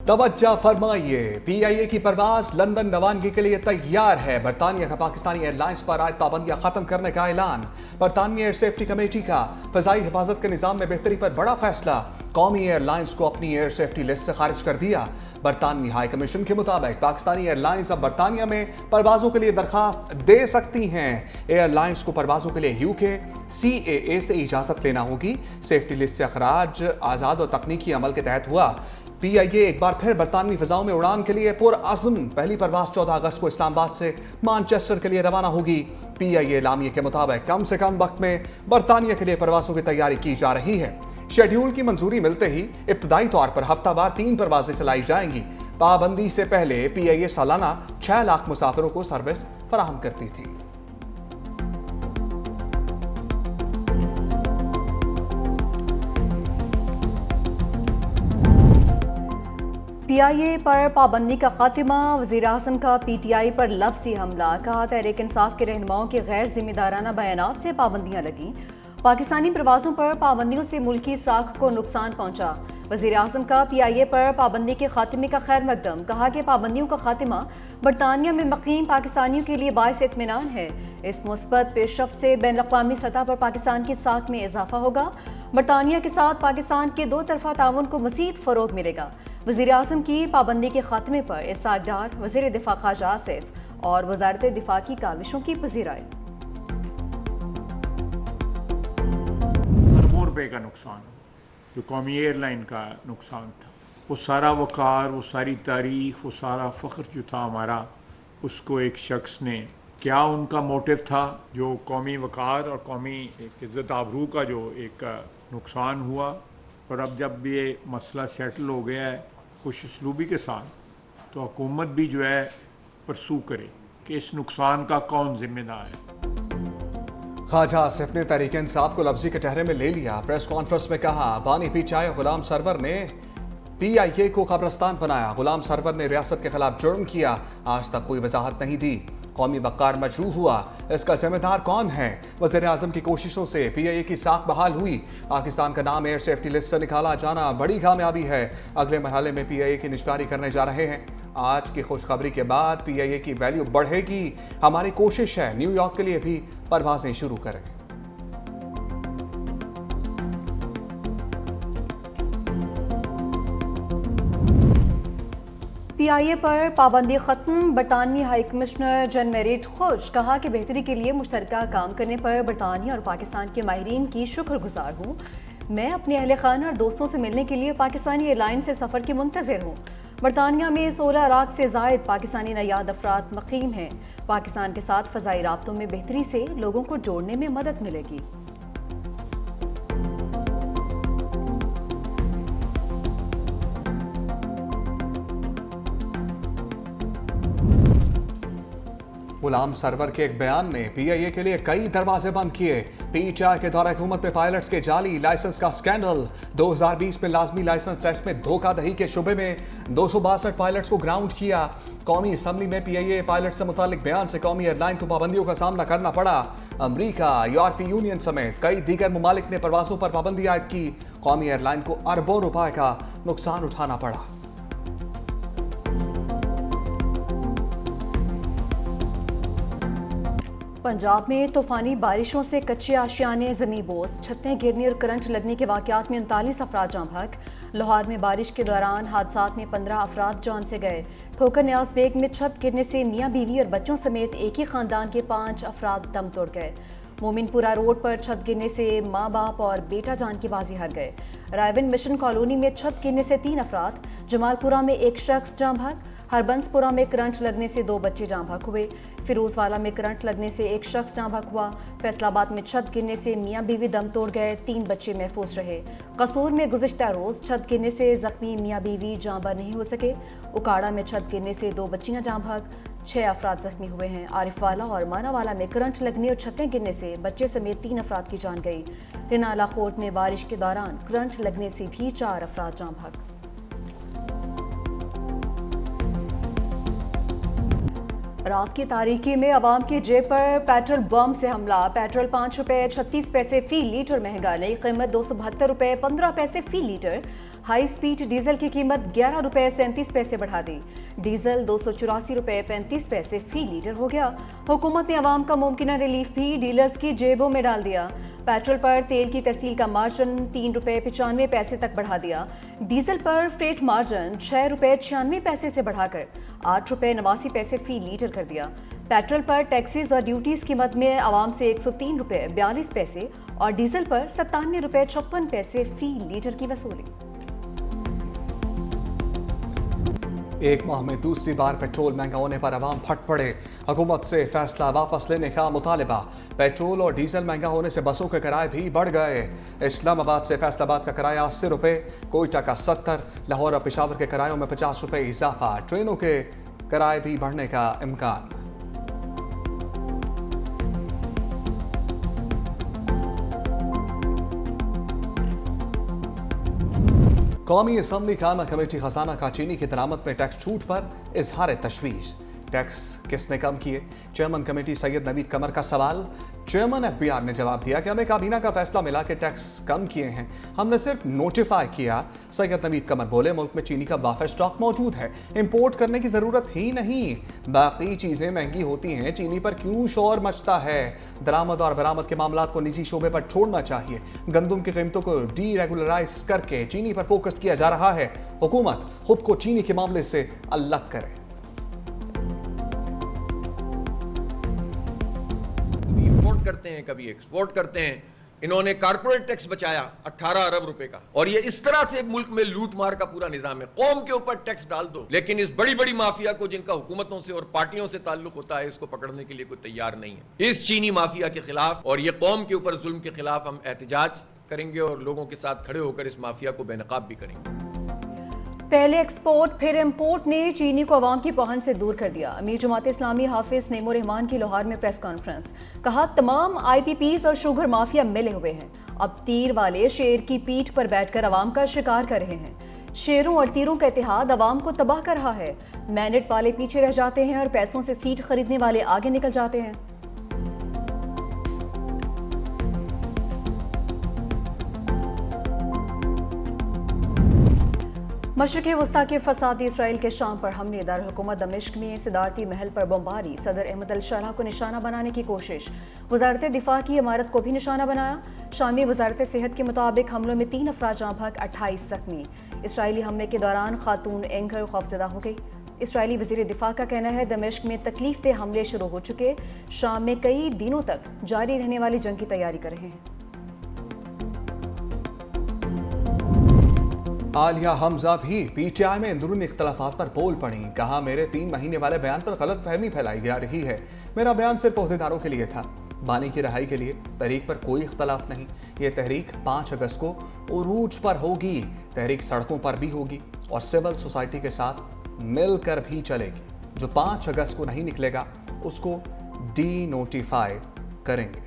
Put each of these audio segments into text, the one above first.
तवज्जो फरमाइए, पीआईए की परवाज लंदन रवानगी के लिए तैयार है। बरतानिया का पाकिस्तानी एयरलाइंस पर आयद पाबंदियां खत्म करने का ऐलान। बरतानिया एयर सेफ्टी कमेटी का फजाई हिफाजत के निजाम में बेहतरी पर बड़ा फैसला। कौमी एयरलाइंस को अपनी एयर सेफ्टी लिस्ट से खारिज कर दिया। बरतानवी हाई कमीशन के मुताबिक पाकिस्तानी एयरलाइंस अब बरतानिया में परवाजों के लिए दरखास्त दे सकती हैं। एयरलाइंस को परवाजों के लिए यूके CAA से इजाजत लेना होगी। सेफ्टी लिस्ट से अखराज आजाद और तकनीकी अमल के तहत हुआ। पीआईए एक बार फिर बरतानवी फिजाओं में उड़ान के लिए पुरअज़्म। पहली परवाज 14 अगस्त को इस्लामाबाद से मानचेस्टर के लिए रवाना होगी। पीआईए लामिये के मुताबिक कम से कम वक्त में बरतानिया के लिए परवाजों की तैयारी की जा रही है। शेड्यूल की मंजूरी मिलते ही इब्तदाई तौर पर हफ्तावार 3 परवाजें चलाई जाएंगी। पाबंदी से पहले पीआईए सालाना 6 लाख मुसाफिरों को सर्विस फराहम करती थी। पीआईए पर पाबंदी का खात्मा, वज़ीर-ए-आज़म का पीटीआई पर लफ्ज़ी हमला। कहा तहरीक इंसाफ के रहनुमाओं के गैर जिम्मेदाराना बयानात से पाबंदियां लगीं। पाकिस्तानी प्रवासों पर पाबंदियों से मुल्की साख को नुकसान पहुंचा। वज़ीर-ए-आज़म का पीआईए पर पाबंदी के खात्मे का खैर मकदम। कहा कि पाबंदियों का खात्मा बरतानिया में मकीम पाकिस्तानियों के लिए बाइस इत्मीनान है। इस मुस्बत पेशरफ्त से बैनुल-अक़वामी सतह पर पाकिस्तान की साख में इजाफा होगा। बरतानिया के साथ पाकिस्तान के दो तरफा ताउन को मज़ीद फ़रोग़ मिलेगा। वज़ीर-ए-आज़म की पाबंदी के खात्मे पर इसहाक़ डार, वज़ीर दिफ़ा ख्वाजा आसिफ और वज़ारत दिफ़ा की काविशों की पज़ीराई। अरबों रुपए का नुकसान, जो कौमी एयरलाइन का नुकसान था, वो सारा वक़ार, वो सारी तारीख़, वो सारा फ़ख्र जो था हमारा, उसको एक शख्स ने, क्या उनका मोटिव था, जो कौमी वक़ार और कौमी इज़्ज़त आबरू का जो एक नुकसान हुआ। और अब जब ये मसला सेटल हो गया है खुश उसलूबी के साथ, तो हुकूमत भी जो है परसू करे कि इस नुकसान का कौन ज़िम्मेदार है। ख्वाजा आसिफ ने तहरीक इंसाफ को लफ्जी कटहरे में ले लिया। प्रेस कॉन्फ्रेंस में कहा, बानी पीछाए गुलाम सरवर ने पीआईए को कब्रिस्तान बनाया। गुलाम सरवर ने रियासत के खिलाफ जुर्म किया, आज तक कोई वजाहत नहीं दी। कौमी वक़ार मजरूह हुआ, इसका जिम्मेदार कौन है? वज़ीर-ए-आज़म की कोशिशों से पीआईए की साख बहाल हुई। पाकिस्तान का नाम एयर सेफ्टी लिस्ट से निकाला जाना बड़ी कामयाबी है। अगले मरहले में पीआईए की निजकारी करने जा रहे हैं। आज की खुशखबरी के बाद पीआईए की वैल्यू बढ़ेगी। हमारी कोशिश है न्यूयॉर्क के लिए भी परवाजें शुरू करें। पीआईए पर पाबंदी खत्म, बरतानवी हाई कमिश्नर जन मेरिट खुश। कहा कि बेहतरी के लिए मुश्तरका काम करने पर बरतानिया और पाकिस्तान के माहिरीन की शुक्रगुजार हूँ। मैं अपने अहले खाना और दोस्तों से मिलने के लिए पाकिस्तानी एयरलाइन से सफ़र की मुंतज़िर हूँ। बरतानिया में 16 लाख से ज़ायद पाकिस्तानी नयाद अफराद मकीम हैं। पाकिस्तान के साथ फ़ज़ाई राब्तों में बेहतरी से लोगों को जोड़ने में मदद मिलेगी। गुलाम सरवर के एक बयान ने पीआईए के लिए कई दरवाजे बंद किए। पीटीआई के दौरे हुकूमत में पायलट्स के जाली लाइसेंस का स्कैंडल। 2020 में लाजमी लाइसेंस टेस्ट में धोखाधड़ी के शुबे में 262 पायलट्स को ग्राउंड किया। कौमी असम्बली में पीआईए पायलट से मुतालिक बयान से कौमी एयरलाइन को पाबंदियों का सामना करना पड़ा। अमरीका, यूरोपीय यूनियन समेत कई दीगर ममालिक ने परवाजों पर पाबंदी आयद की। कौमी एयरलाइन को अरबों रुपए का नुकसान उठाना पड़ा। पंजाब में तूफानी बारिशों से कच्चे आशियाने ज़मीं बोस, छतें गिरने और करंट लगने के वाक़यात में 39 अफराद जाँ बहक। लाहौर में बारिश के दौरान हादसात में 15 अफराद जान से गए। ठोकर न्याज बेग में छत गिरने से मियाँ बीवी और बच्चों समेत एक ही ख़ानदान के 5 अफराद दम तोड़ गए। मोमिनपुरा रोड पर छत गिरने से माँ बाप और बेटा जान की बाजी हार गए। रायविन मिशन कॉलोनी में छत गिरने से 3 अफराद, जमालपुरा में एक शख्स जाँ बहक, हरबंसपुरा में करंट लगने से 2 बच्चे जाँ बहक हुए। फिरोजवाला में करंट लगने से एक शख्स जाँ बहक हुआ। फैसलाबाद में छत गिरने से मियाँ बीवी दम तोड़ गए, 3 बच्चे महफूज रहे। कसूर में गुज़िश्ता रोज़ छत गिरने से जख्मी मियाँ बीवी जाँ बर नहीं हो सके। उकाड़ा में छत गिरने से 2 बच्चियाँ जाँ बहक, 6 अफराद जख्मी हुए हैं। आरिफवाला और मानावाला में करंट लगने और छतें गिरने से बच्चे समेत 3 अफराद की जान गई। रिनाला कोट में बारिश के दौरान करंट लगने से भी 4 अफराद जाँ बहक। रात की तारीकी में अवाम की जेब पर पेट्रोल बम से हमला। पेट्रोल 5 रुपये 36 पैसे फी लीटर महंगा, नई कीमत 272 रुपये 15 पैसे फी लीटर। हाई स्पीड डीजल की कीमत 11 रुपये 37 पैसे बढ़ा दी। डीजल 284 रुपये 35 पैसे फी लीटर हो गया। हुकूमत ने आवाम का मुमकिन रिलीफ भी डीलर्स की जेबों में डाल दिया। पेट्रोल पर तेल की तहसील का मार्जिन 3 रुपये 95 पैसे तक बढ़ा दिया। डीजल पर फ्रेट मार्जिन 6 रुपये 96 पैसे से बढ़ाकर 8 रुपये 89 पैसे फी लीटर कर दिया। पेट्रोल पर टैक्सेस और ड्यूटीज की मद में आवाम से 103 रुपये 42 पैसे और डीजल पर 97 रुपये 56 पैसे फी लीटर की वसूली। एक माह में दूसरी बार पेट्रोल महंगा होने पर आवाम फट पड़े। हुकूमत से फैसला वापस लेने का मुतालबा। पेट्रोल और डीजल महंगा होने से बसों के किराए भी बढ़ गए। इस्लामाबाद से फैसलाबाद का किराया 80 रुपये, कोयटा का 70, लाहौर और पेशावर के किरायों में 50 रुपये इजाफा। ट्रेनों के किराए भी बढ़ने का इम्कान। कौमी असम्बली कायमा कमेटी खजाना का चीनी की दरामद में टैक्स छूट पर इजहार तशवीश। टैक्स किसने कम किए? चेयरमैन कमेटी सैयद नवीद कमर का सवाल। चेयरमैन एफबीआर ने जवाब दिया कि हमें काबीना का फैसला मिला कि टैक्स कम किए हैं, हमने सिर्फ नोटिफाई किया। सैयद नवीद कमर बोले, मुल्क में चीनी का वाफर स्टॉक मौजूद है, इंपोर्ट करने की जरूरत ही नहीं। बाकी चीजें महंगी होती हैं, चीनी पर क्यों शोर मचता है? दरामद और बरामद के मामला को निजी शोबे पर छोड़ना चाहिए। गंदुम की कीमतों को डी रेगुलराइज करके चीनी पर फोकस किया जा रहा है। हुकूमत खुद को चीनी के मामले से अलग करे। करते हैं, कभी एक्सपोर्ट करते हैं। इन्होंने कारपोरेट टैक्स बचाया 18 अरब रुपए का, और ये इस तरह से मुल्क में लूट मार का पूरा निजाम है। कौम के ऊपर टैक्स डाल दो, लेकिन इस बड़ी बड़ी माफिया को, जिनका हुकूमतों से और पार्टियों से ताल्लुक होता है, इसको पकड़ने के लिए कोई तैयार नहीं है। इस चीनी माफिया के खिलाफ और ये कौम के ऊपर जुल्म के खिलाफ हम एहतजाज करेंगे और लोगों के साथ खड़े होकर इस माफिया को बेनकाब भी करेंगे। पहले एक्सपोर्ट फिर इंपोर्ट ने चीनी को अवाम की पहुंच से दूर कर दिया। अमीर जमात इस्लामी हाफिज नईमुर रहमान की लाहौर में प्रेस कॉन्फ्रेंस। कहा, तमाम IPPs और शुगर माफिया मिले हुए हैं। अब तीर वाले शेर की पीठ पर बैठकर अवाम का शिकार कर रहे हैं। शेरों और तीरों का इत्तेहाद अवाम को तबाह कर रहा है। मैंडेट वाले पीछे रह जाते हैं और पैसों से सीट खरीदने वाले आगे निकल जाते हैं। मशरिक़ वस्ता के फसादी इसराइल के शाम पर हमले। दारुल-हुकूमत दमिश्क में सदारती महल पर बमबारी। सदर अहमद अल-शरा को निशाना बनाने की कोशिश। वजारत दिफा की इमारत को भी निशाना बनाया। शामी वजारत सेहत के मुताबिक हमलों में 3 अफराद जाँ बहक, 28 जख्मी। इसराइली हमले के दौरान खातून एंकर खौफजदा हो गई। इसराइली वज़ीर दिफा का कहना है, दमिश्क में तकलीफ दे हमले शुरू हो चुके। शाम में कई दिनों तक जारी रहने वाली जंग की तैयारी कर रहे हैं। आलिया हमजा भी PTI में अंदरूनी इख्तलाफात पर बोल पड़ी। कहा, मेरे 3 महीने वाले बयान पर गलत फहमी फैलाई जा रही है। मेरा बयान सिर्फ ओहदेदारों के लिए था। बानी की रहाई के लिए तहरीक पर कोई इख्तलाफ नहीं। ये तहरीक 5 अगस्त को उरूज पर होगी। तहरीक सड़कों पर भी होगी और सिविल सोसाइटी के साथ मिलकर भी चलेगी। जो 5 अगस्त को नहीं निकलेगा उसको डी नोटिफाई करेंगे।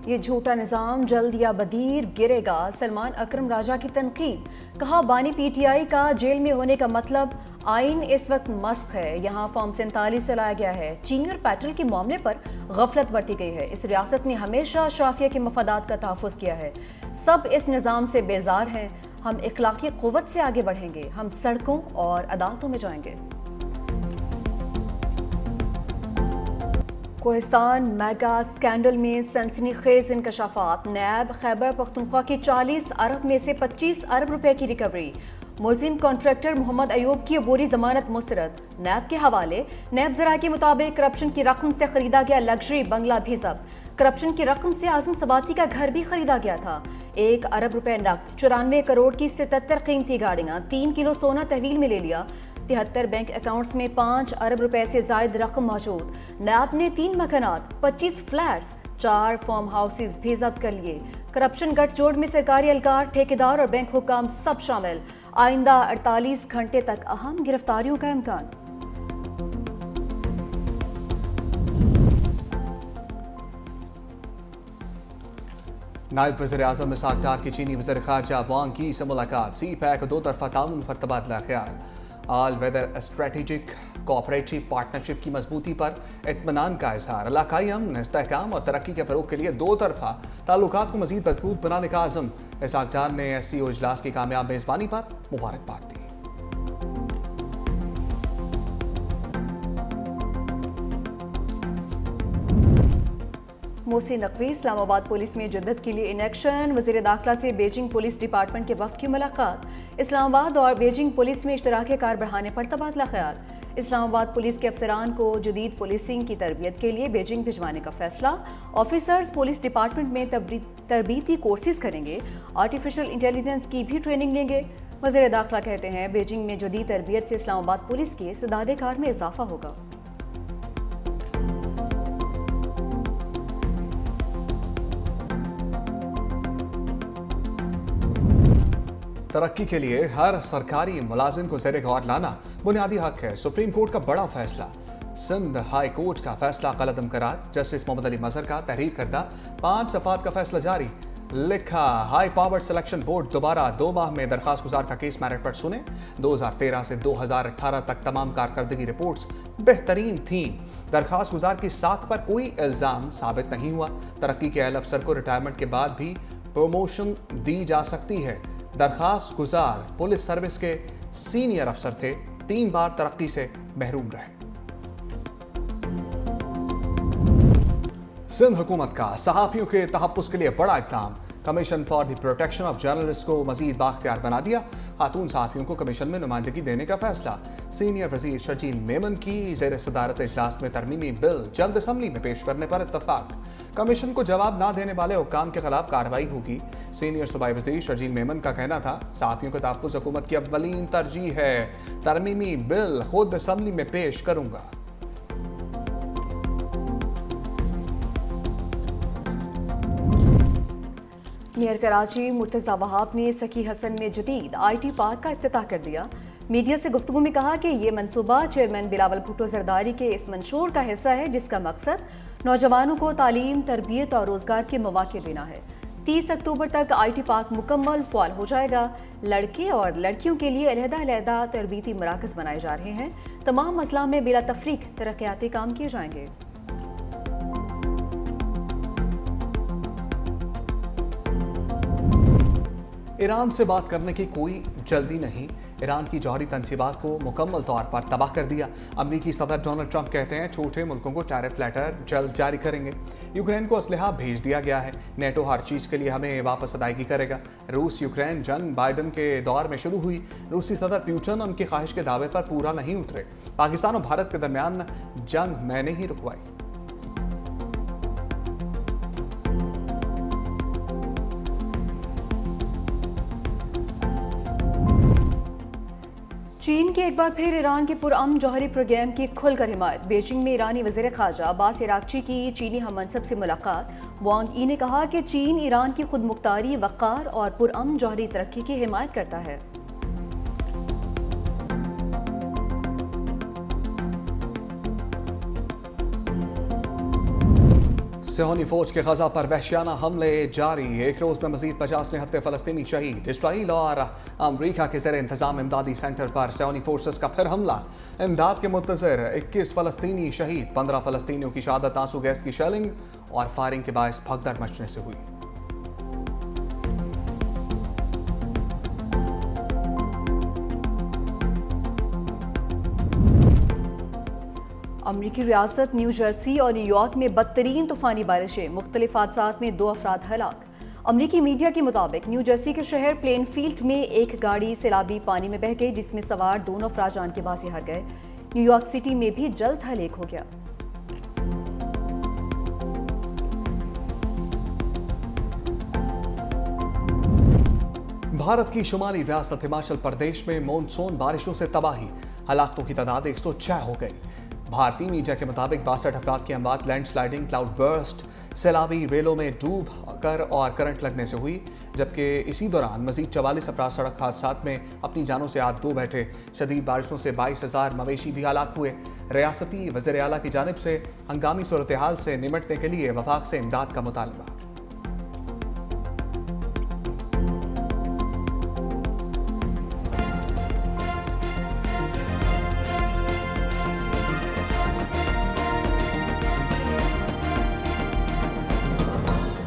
ये झूठा निज़ाम जल्द या बदीर गिरेगा। सलमान अकरम राजा की तनकीद। कहा, बानी PTI का जेल में होने का मतलब आइन इस वक्त मस्क है। यहाँ फॉर्म 47 चलाया गया है। चीनी और पेट्रोल के मामले पर गफलत बरती गई है। इस रियासत ने हमेशा अशराफिया के मफादात का तहफ़्फ़ुज़ किया है। सब इस निज़ाम से बेजार हैं। हम इखलाकी क़ुव्वत से आगे बढ़ेंगे। हम सड़कों और अदालतों में जाएंगे। कोहिस्तान मेगा स्कैंडल में सनसनीखेज इंकशाफात। नैब खैबर पख्तूनख्वा की 40 अरब में से 25 अरब रुपए की रिकवरी। मुलजिम कॉन्ट्रैक्टर मोहम्मद अयूब की अबूरी जमानत मुस्तरद। नैब के हवाले। नैब ज़राए के मुताबिक करप्शन की रकम से खरीदा गया लग्जरी बंगला भी जब्त। करप्शन की रकम से आज़म सबाती का घर भी खरीदा गया था। 1 अरब रुपए नकद, 94 करोड़ की 77 कीमती गाड़ियाँ, 3 किलो सोना तहवील में ले लिया। 73 बैंक अकाउंट्स में 5 अरब रुपए से जायद रकम मौजूद। नैब ने 3 मकानात, 25 फ्लैट्स, 4 फार्म हाउसेज भी जब्त कर लिए। करप्शन गठजोड़ में सरकारी एहलकार, ठेकेदार और बैंक हुकाम सब शामिल। आइंदा 48 घंटे तक अहम गिरफ्तारियों का इम्कान। नायब वज़ीर आज़म इसाक डार की चीनी वज़ीर ख़ारजा वांग की से मुलाकात। CPEC 2 तरफ़ा ताउन पर तबादला ख्याल। All weather strategic cooperative partnership की मजबूती पर इत्मीनान का इजहार। इलाकाई अमन, इस्तेहकाम और तरक्की के फरोग के लिए दो तरफा ताल्लुकात को मजीद मजबूत बनाने का आज़म। इसहाक डार ने SCO इजलास की कामयाब मेजबानी पर मुबारकबाद दी। मोहसिन नकवी इस्लामाबाद पुलिस में जद्दत के लिए इन एक्शन। वज़ीर दाखिला से बीजिंग पुलिस डिपार्टमेंट के वफ़द की मुलाकात। इस्लामाबाद और बीजिंग पुलिस में इश्तराक कार बढ़ाने पर तबादला ख्याल। इस्लामाबाद पुलिस के अफसरान को जदीद पुलिसिंग की तरबियत के लिए बीजिंग भिजवाने का फैसला। ऑफिसर्स पुलिस डिपार्टमेंट में तरबीती कोर्सेज करेंगे। आर्टिफिशियल इंटेलिजेंस की भी ट्रेनिंग लेंगे। वज़ीर दाखिला कहते हैं बीजिंग में जदीद तरबियत से इस्लामाबाद पुलिस की इस्तेदाद कार में इजाफा होगा। तरक्की के लिए हर सरकारी मुलाजिम को ज़ेरे गौर लाना बुनियादी हक है। सुप्रीम कोर्ट का बड़ा फैसला। सिंध हाई कोर्ट का फैसला कलअदम करार। जस्टिस मोहम्मद अली मजहर का तहरीर करदा 5 सफ़ात का फैसला जारी। लिखा, हाई पावर्ड सिलेक्शन बोर्ड दोबारा 2 माह में दरखास्त गुजार का केस मेरिट पर सुने। 2013 से 2018 तक तमाम कारकर्दगी रिपोर्ट्स बेहतरीन थीं। दरखास्त गुजार की साख पर कोई इल्ज़ाम साबित नहीं हुआ। तरक्की के अहल अफसर को रिटायरमेंट के बाद भी प्रमोशन दी जा सकती है। दरखास्त गुजार पुलिस सर्विस के सीनियर अफसर थे, 3 बार तरक्की से महरूम रहे। सिंध हुकूमत का सहाफियों के तहफ़्फ़ुज़ के लिए बड़ा इक़दाम। Commission for the protection of journalist को मजीद बाख्तियार बना दिया। खातून सहाफियों को कमीशन में नुमाइंदगी देने का फैसला। सीनियर वजीर शर्जील मेमन की ज़ेर सदारत इजलास में तरमीमी बिल जल्द असम्बली में पेश करने पर इत्तफाक। कमीशन को जवाब ना देने वाले हुक्काम के खिलाफ कार्रवाई होगी। सीनियर सूबाई वजीर शर्जील मेमन का कहना था, सहाफियों का तहफ़्फ़ुज़ हुकूमत की अव्वलीन तरजीह है। तरमीमी बिल खुद असम्बली में पेश करूंगा। मेयर कराची मुर्तज़ा वहाब ने सखी हसन में जदीद IT पार्क का इफ्तिताह कर दिया। मीडिया से गुफ्तगू में कहा कि ये मनसूबा चेयरमैन बिलावल भुट्टो जरदारी के इस मंशूर का हिस्सा है, जिसका मकसद नौजवानों को तालीम, तरबियत और रोजगार के मौके देना है। 30 अक्टूबर तक IT पार्क मुकम्मल फ़ाल हो जाएगा। लड़के और लड़कियों के लिए अलहदा तरबियती मराकज़ बनाए जा रहे हैं। तमाम अजला में बिला तफरीक तरक्याती काम किए जाएंगे। ईरान से बात करने की कोई जल्दी नहीं। ईरान की जौहरी तनसीबात को मुकम्मल तौर पर तबाह कर दिया। अमरीकी सदर डोनाल्ड ट्रंप कहते हैं छोटे मुल्कों को टैरिफ लेटर जल्द जारी करेंगे। यूक्रेन को असलहा भेज दिया गया है। नेटो हर चीज़ के लिए हमें वापस अदायगी करेगा। रूस यूक्रेन जंग बाइडन के दौर में शुरू हुई। रूसी सदर पुतिन उनकी ख्वाहिश के दावे पर पूरा नहीं उतरे। पाकिस्तान और भारत के दरमियान जंग मैंने ही रुकवाई। चीन की एक बार फिर ईरान के पुरअमन जौहरी प्रोग्राम की खुलकर हिमायत। बीजिंग में ईरानी वज़ीर ख़ारजा अब्बास इराक़ची की चीनी हममनसब से मुलाकात। वांग यी ने कहा कि चीन ईरान की खुद मुख्तारी, वक़ार और पुरअमन जौहरी तरक्की की हिमायत करता है। सिहोनी फौज के गजा पर वहशियाना हमले जारी। एक रोज में मजीद 50 निहत्ते फलस्तीनी शहीद। इसराइल और अमरीका के ज़ेर इंतजाम इमदादी सेंटर पर सिहोनी फोर्सेस का फिर हमला। इमदाद के मुंतज़िर 21 फलस्तीनी शहीद। 15 फलस्तीनियों की शहादत आंसू गैस की शेलिंग और फायरिंग के बायस भगदड़ मचने से हुई। अमरीकी रियासत न्यू जर्सी और न्यूयॉर्क में बदतरीन तूफानी बारिशें। मुख्तलिफ हादसात में 2 अफराद हलाक। अमरीकी मीडिया के मुताबिक न्यू जर्सी के शहर प्लेनफील्ड में एक गाड़ी सैलाबी पानी में बह गई, जिसमें सवार 2 अफराद जान के बाजी हार गए। न्यूयॉर्क सिटी में भी जल्द हलेक हो गया। भारत की शुमाली रियासत हिमाचल प्रदेश में मानसून बारिशों से तबाही। हलाकतों की तादाद 106 हो गई। भारतीय मीडिया के मुताबिक 62 अफराद की अमवात लैंडस्लाइडिंग, क्लाउड बर्स्ट, सैलाबी रेलों में डूब कर और करंट लगने से हुई, जबकि इसी दौरान मजीद 44 अफराद सड़क हादसात में अपनी जानों से हाथ धो बैठे। शदीद बारिशों से 22,000 मवेशी भी हलाक हुए। रियासती वज़ीर आला की जानिब से हंगामी सूरत हाल से निमटने के लिए वफाक से इमदाद का मुतालबा।